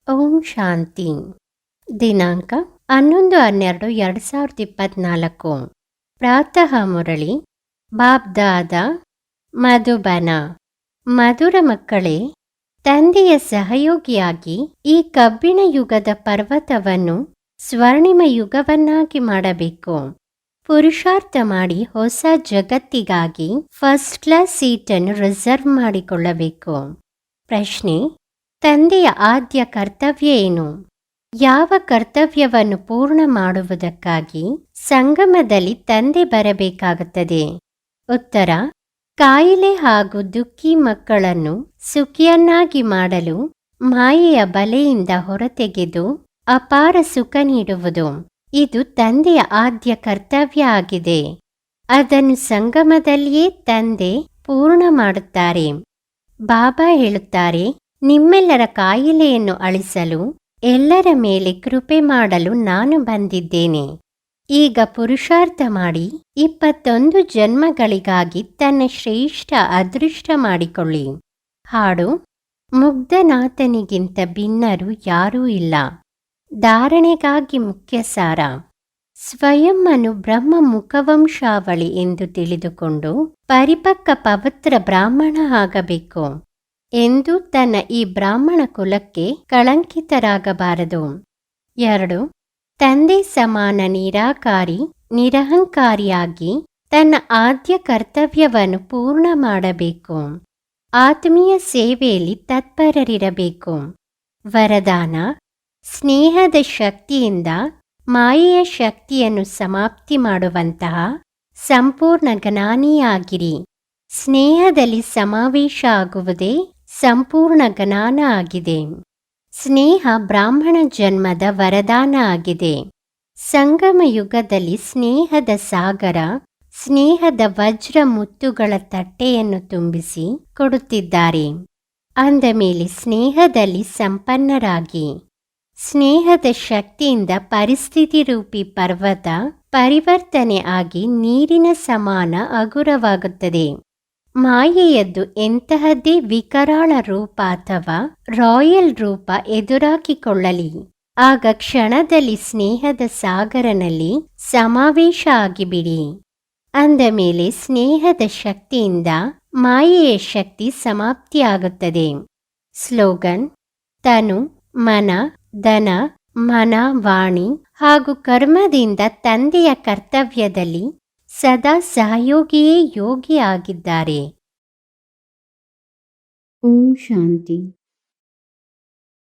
ಓಂ ಶಾಂತಿ. ದಿನಾಂಕ 11/12/2024. ಪ್ರಾತಃ ಮುರಳಿ ಬಾಬ್ದಾದ ಮಧುಬನ. ಮಧುರ ಮಕ್ಕಳೇ, ತಂದೆಯ ಸಹಯೋಗಿಯಾಗಿ ಈ ಕಬ್ಬಿಣ ಯುಗದ ಪರ್ವತವನ್ನು ಸ್ವರ್ಣಿಮ ಯುಗವನ್ನಾಗಿ ಮಾಡಬೇಕು. ಪುರುಷಾರ್ಥ ಮಾಡಿ ಹೊಸ ಜಗತ್ತಿಗಾಗಿ ಫಸ್ಟ್ ಕ್ಲಾಸ್ ಸೀಟನ್ನು ರಿಸರ್ವ್ ಮಾಡಿಕೊಳ್ಳಬೇಕು. ಪ್ರಶ್ನೆ: ತಂದೆಯ ಆದ್ಯ ಕರ್ತವ್ಯ ಏನು? ಯಾವ ಕರ್ತವ್ಯವನ್ನು ಪೂರ್ಣ ಮಾಡುವುದಕ್ಕಾಗಿ ಸಂಗಮದಲ್ಲಿ ತಂದೆ ಬರಬೇಕಾಗುತ್ತದೆ? ಉತ್ತರ: ಕಾಯಿಲೆ ಹಾಗೂ ದುಃಖಿ ಮಕ್ಕಳನ್ನು ಸುಖಿಯನ್ನಾಗಿ ಮಾಡಲು ಮಾಯೆಯ ಬಲೆಯಿಂದ ಹೊರತೆಗೆದು ಅಪಾರ ಸುಖ ನೀಡುವುದು. ಇದು ತಂದೆಯ ಆದ್ಯ ಕರ್ತವ್ಯ ಆಗಿದೆ. ಅದನ್ನು ಸಂಗಮದಲ್ಲಿಯೇ ತಂದೆ ಪೂರ್ಣ ಮಾಡುತ್ತಾರೆ. ಬಾಬಾ ಹೇಳುತ್ತಾರೆ, ನಿಮ್ಮೆಲ್ಲರ ಕಾಯಿಲೆಯನ್ನು ಅಳಿಸಲು, ಎಲ್ಲರ ಮೇಲೆ ಕೃಪೆ ಮಾಡಲು ನಾನು ಬಂದಿದ್ದೇನೆ. ಈಗ ಪುರುಷಾರ್ಥ ಮಾಡಿ 21 ಜನ್ಮಗಳಿಗಾಗಿ ತನ್ನ ಶ್ರೇಷ್ಠ ಅದೃಷ್ಟ ಮಾಡಿಕೊಳ್ಳಿ. ಹಾಡು: ಮುಗ್ಧನಾಥನಿಗಿಂತ ಭಿನ್ನರು ಯಾರೂ ಇಲ್ಲ. ಧಾರಣೆಗಾಗಿ ಮುಖ್ಯ ಸಾರ: ಸ್ವಯಂ ಅನ್ನು ಬ್ರಹ್ಮ ಮುಖವಂಶಾವಳಿ ಎಂದು ತಿಳಿದುಕೊಂಡು ಪರಿಪಕ್ವ ಪವಿತ್ರ ಬ್ರಾಹ್ಮಣ ಆಗಬೇಕು ಎಂದು ತನ್ನ ಈ ಬ್ರಾಹ್ಮಣ ಕುಲಕ್ಕೆ ಕಳಂಕಿತರಾಗಬಾರದು. 2. ತಂದೆ ಸಮಾನ ನಿರಾಕಾರಿ ನಿರಹಂಕಾರಿಯಾಗಿ ತನ್ನ ಆದ್ಯ ಕರ್ತವ್ಯವನ್ನು ಪೂರ್ಣ ಮಾಡಬೇಕು. ಆತ್ಮೀಯ ಸೇವೆಯಲ್ಲಿ ತತ್ಪರರಿರಬೇಕು. ವರದಾನ: ಸ್ನೇಹದ ಶಕ್ತಿಯಿಂದ ಮಾಯೆಯ ಶಕ್ತಿಯನ್ನು ಸಮಾಪ್ತಿ ಮಾಡುವಂತಹ ಸಂಪೂರ್ಣ ಜ್ಞಾನಿಯಾಗಿರಿ. ಸ್ನೇಹದಲ್ಲಿ ಸಮಾವೇಶ ಆಗುವುದೇ ಸಂಪೂರ್ಣ ಜ್ಞಾನ ಆಗಿದೆ. ಸ್ನೇಹ ಬ್ರಾಹ್ಮಣ ಜನ್ಮದ ವರದಾನ ಆಗಿದೆ. ಸಂಗಮ ಯುಗದಲ್ಲಿ ಸ್ನೇಹದ ಸಾಗರ, ಸ್ನೇಹದ ವಜ್ರ ಮುತ್ತುಗಳ ತಟ್ಟೆಯನ್ನು ತುಂಬಿಸಿ ಕೊಡುತ್ತಿದ್ದಾರೆ. ಅಂದ ಮೇಲೆ ಸ್ನೇಹದಲ್ಲಿ ಸಂಪನ್ನರಾಗಿ. ಸ್ನೇಹದ ಶಕ್ತಿಯಿಂದ ಪರಿಸ್ಥಿತಿ ರೂಪಿ ಪರ್ವತ ಪರಿವರ್ತನೆ ಆಗಿ ನೀರಿನ ಸಮಾನ ಹಗುರವಾಗುತ್ತದೆ. ಮಾಯೆಯದ್ದು ಎಂತಹದ್ದೇ ವಿಕರಾಳ ರೂಪ ಅಥವಾ ರಾಯಲ್ ರೂಪ ಎದುರಾಕಿಕೊಳ್ಳಲಿ, ಆಗ ಕ್ಷಣದಲ್ಲಿ ಸ್ನೇಹದ ಸಾಗರನಲ್ಲಿ ಸಮಾವೇಶ ಆಗಿಬಿಡಿ. ಅಂದ ಮೇಲೆ ಸ್ನೇಹದ ಶಕ್ತಿಯಿಂದ ಮಾಯೆಯ ಶಕ್ತಿ ಸಮಾಪ್ತಿಯಾಗುತ್ತದೆ. ಸ್ಲೋಗನ್: ತನು, ಮನ, ಧನ, ಮನ, ವಾಣಿ ಹಾಗೂ ಕರ್ಮದಿಂದ ತಂದೆಯ ಕರ್ತವ್ಯದಲ್ಲಿ ಸದಾ ಸಹಯೋಗಿಯೇ ಯೋಗಿ ಆಗಿದ್ದಾರೆ. ಓಂ ಶಾಂತಿ.